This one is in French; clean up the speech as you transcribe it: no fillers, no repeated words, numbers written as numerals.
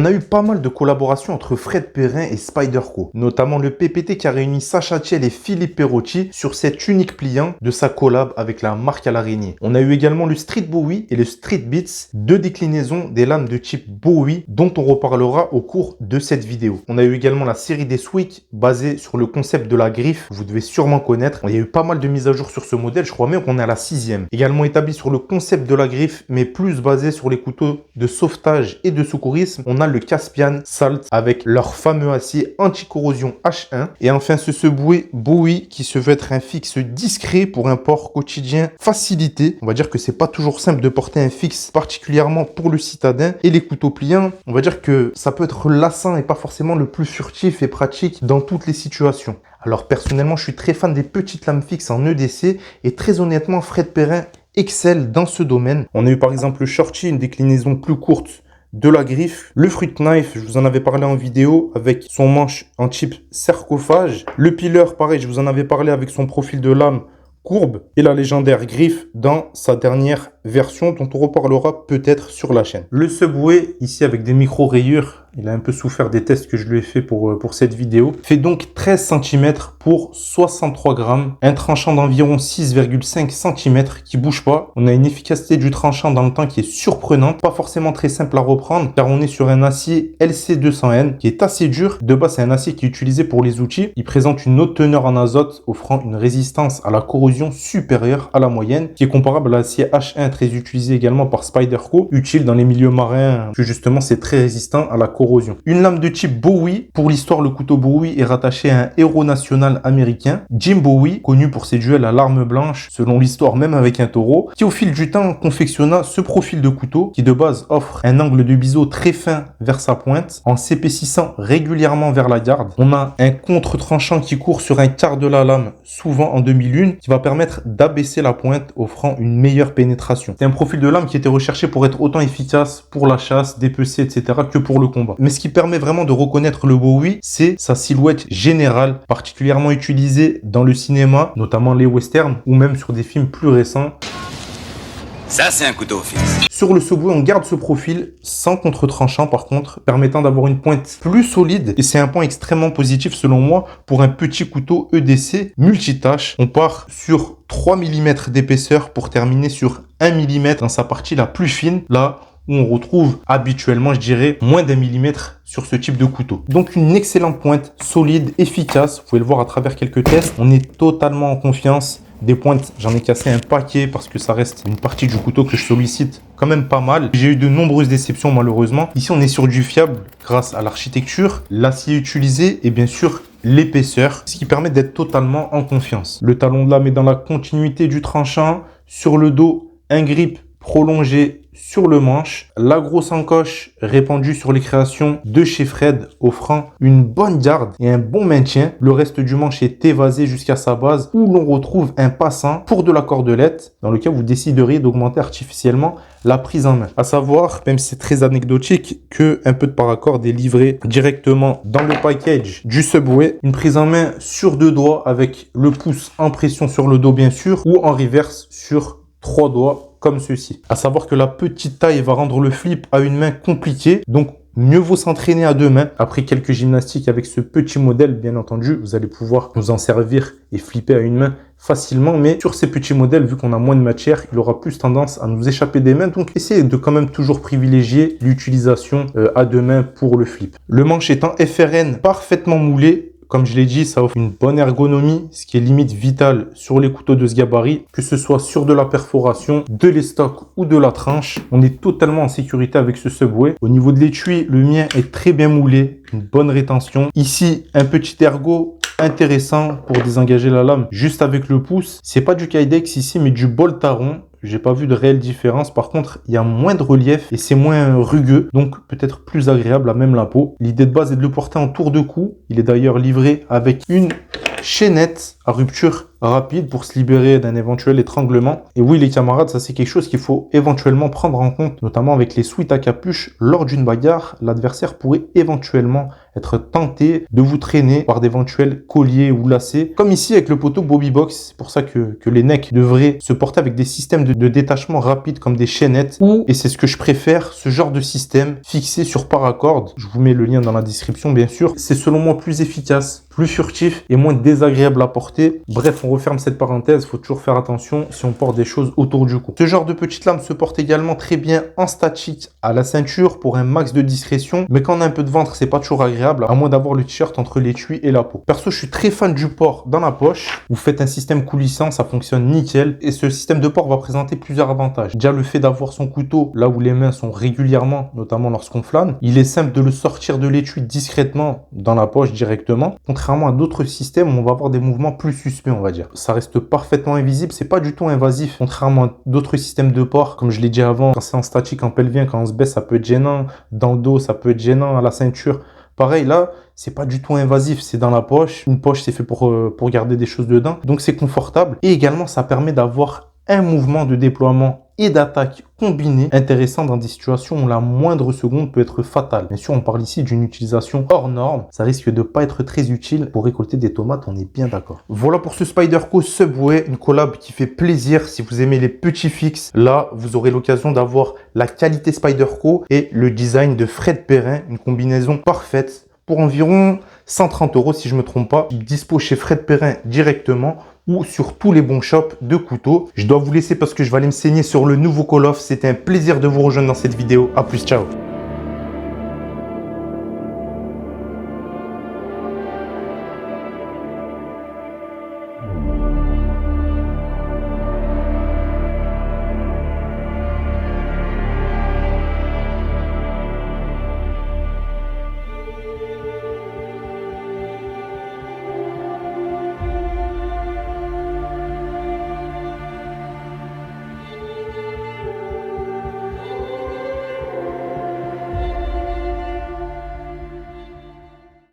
On a eu pas mal de collaborations entre Fred Perrin et Spyderco, notamment le PPT qui a réuni Sacha Thiel et Philippe Perotti sur cet unique pliant de sa collab avec la marque à l'araignée. On a eu également le Street Bowie et le Street Beats, deux déclinaisons des lames de type Bowie dont on reparlera au cours de cette vidéo. On a eu également la série des Swick basée sur le concept de la griffe, vous devez sûrement connaître. Il y a eu pas mal de mises à jour sur ce modèle, je crois même qu'on est à la 6e. Également établi sur le concept de la griffe, mais plus basé sur les couteaux de sauvetage et de secourisme, on a le Caspian Salt avec leur fameux acier anti-corrosion H1. Et enfin ce Subway Bowie qui se veut être un fixe discret pour un port quotidien facilité. On va dire que c'est pas toujours simple de porter un fixe, particulièrement pour le citadin. Et les couteaux pliants, on va dire que ça peut être lassant et pas forcément le plus furtif et pratique dans toutes les situations. Alors personnellement, je suis très fan des petites lames fixes en EDC et très honnêtement, Fred Perrin excelle dans ce domaine. On a eu par exemple le Shorty, une déclinaison plus courte de la griffe. Le Fruit Knife, je vous en avais parlé en vidéo avec son manche en type sarcophage. Le Pillar, pareil, je vous en avais parlé avec son profil de lame courbe. Et la légendaire griffe dans sa dernière version dont on reparlera peut-être sur la chaîne. Le Subway, ici avec des micro-rayures, il a un peu souffert des tests que je lui ai fait pour cette vidéo, fait donc 13 cm pour 63 grammes, un tranchant d'environ 6,5 cm qui bouge pas. On a une efficacité du tranchant dans le temps qui est surprenante, pas forcément très simple à reprendre car on est sur un acier LC200N qui est assez dur. De base, c'est un acier qui est utilisé pour les outils. Il présente une haute teneur en azote offrant une résistance à la corrosion supérieure à la moyenne qui est comparable à l'acier H1 très utilisé également par Spyderco, utile dans les milieux marins que justement c'est très résistant à la corrosion. Une lame de type Bowie. Pour l'histoire, le couteau Bowie est rattaché à un héros national américain, Jim Bowie, connu pour ses duels à l'arme blanche, selon l'histoire même avec un taureau, qui au fil du temps confectionna ce profil de couteau qui de base offre un angle de biseau très fin vers sa pointe en s'épaississant régulièrement vers la garde. On a un contre-tranchant qui court sur un quart de la lame, souvent en demi-lune, qui va permettre d'abaisser la pointe, offrant une meilleure pénétration. C'est un profil de lame qui était recherché pour être autant efficace pour la chasse, dépecer, etc. que pour le combat. Mais ce qui permet vraiment de reconnaître le Bowie, c'est sa silhouette générale, particulièrement utilisée dans le cinéma, notamment les westerns, ou même sur des films plus récents. Ça, c'est un couteau fixe. Sur le Subway, on garde ce profil sans contre-tranchant par contre, permettant d'avoir une pointe plus solide. Et c'est un point extrêmement positif selon moi pour un petit couteau EDC multitâche. On part sur 3 mm d'épaisseur pour terminer sur 1 mm dans sa partie la plus fine. Là où on retrouve habituellement, je dirais, moins d'1 millimètre sur ce type de couteau. Donc une excellente pointe, solide, efficace. Vous pouvez le voir à travers quelques tests. On est totalement en confiance. Des pointes, j'en ai cassé un paquet parce que ça reste une partie du couteau que je sollicite quand même pas mal. J'ai eu de nombreuses déceptions malheureusement. Ici, on est sur du fiable grâce à l'architecture, l'acier utilisé et bien sûr l'épaisseur, ce qui permet d'être totalement en confiance. Le talon de lame est dans la continuité du tranchant. Sur le dos, un grip prolongé sur le manche, la grosse encoche répandue sur les créations de chez Fred, offrant une bonne garde et un bon maintien. Le reste du manche est évasé jusqu'à sa base où l'on retrouve un passant pour de la cordelette dans le cas où vous décideriez d'augmenter artificiellement la prise en main. À savoir, même si c'est très anecdotique, que un peu de paracord est livré directement dans le package du Subway. Une prise en main sur 2 doigts avec le pouce en pression sur le dos bien sûr ou en reverse sur 3 doigts comme ceci. À savoir que la petite taille va rendre le flip à une main compliqué, donc mieux vaut s'entraîner à 2 mains. Après quelques gymnastiques avec ce petit modèle, bien entendu, vous allez pouvoir vous en servir et flipper à une main facilement. Mais sur ces petits modèles, vu qu'on a moins de matière, il aura plus tendance à nous échapper des mains. Donc essayez de quand même toujours privilégier l'utilisation à 2 mains pour le flip. Le manche étant FRN parfaitement moulé, comme je l'ai dit, ça offre une bonne ergonomie, ce qui est limite vital sur les couteaux de ce gabarit, que ce soit sur de la perforation, de l'estoc ou de la tranche. On est totalement en sécurité avec ce Subway. Au niveau de l'étui, le mien est très bien moulé, une bonne rétention. Ici, un petit ergot intéressant pour désengager la lame juste avec le pouce. C'est pas du Kydex ici, mais du Boltaron. J'ai pas vu de réelle différence. Par contre, il y a moins de relief et c'est moins rugueux, donc peut-être plus agréable à même la peau. L'idée de base est de le porter en tour de cou. Il est d'ailleurs livré avec une chaînette à rupture rapide pour se libérer d'un éventuel étranglement. Et oui, les camarades, ça c'est quelque chose qu'il faut éventuellement prendre en compte, notamment avec les sweats à capuche. Lors d'une bagarre, l'adversaire pourrait éventuellement être tenté de vous traîner par d'éventuels colliers ou lacets, comme ici avec le poteau Bobby Box. C'est pour ça que les necks devraient se porter avec des systèmes de détachement rapide comme des chaînettes, ou, et c'est ce que je préfère, ce genre de système fixé sur paracorde. Je vous mets le lien dans la description bien sûr. C'est selon moi plus efficace, plus furtif et moins désagréable à porter. Bref, on referme cette parenthèse, il faut toujours faire attention si on porte des choses autour du cou. Ce genre de petite lame se porte également très bien en statique à la ceinture pour un max de discrétion, mais quand on a un peu de ventre, c'est pas toujours agréable, à moins d'avoir le t-shirt entre l'étui et la peau. Perso, je suis très fan du port dans la poche. Vous faites un système coulissant, ça fonctionne nickel, et ce système de port va présenter plusieurs avantages. Déjà, le fait d'avoir son couteau là où les mains sont régulièrement, notamment lorsqu'on flâne, il est simple de le sortir de l'étui discrètement dans la poche directement, contrairement à d'autres systèmes où on va avoir des mouvements plus suspects, on va dire. Ça reste parfaitement invisible, c'est pas du tout invasif, contrairement à d'autres systèmes de port, comme je l'ai dit avant, quand c'est en statique, en pelvien, quand on se baisse, ça peut être gênant, dans le dos, ça peut être gênant, à la ceinture. Pareil, là, c'est pas du tout invasif, c'est dans la poche. Une poche, c'est fait pour garder des choses dedans. Donc, c'est confortable. Et également, ça permet d'avoir un mouvement de déploiement et d'attaque combiné intéressant dans des situations où la moindre seconde peut être fatale. Bien sûr, on parle ici d'une utilisation hors norme. Ça risque de pas être très utile pour récolter des tomates, on est bien d'accord. Voilà pour ce Spyderco Subway, une collab qui fait plaisir. Si vous aimez les petits fixes, là, vous aurez l'occasion d'avoir la qualité Spyderco et le design de Fred Perrin, une combinaison parfaite pour environ 130 € si je me trompe pas. Dispo chez Fred Perrin directement ou sur tous les bons shops de couteaux. Je dois vous laisser parce que je vais aller me saigner sur le nouveau Call of. C'était un plaisir de vous rejoindre dans cette vidéo. À plus, ciao.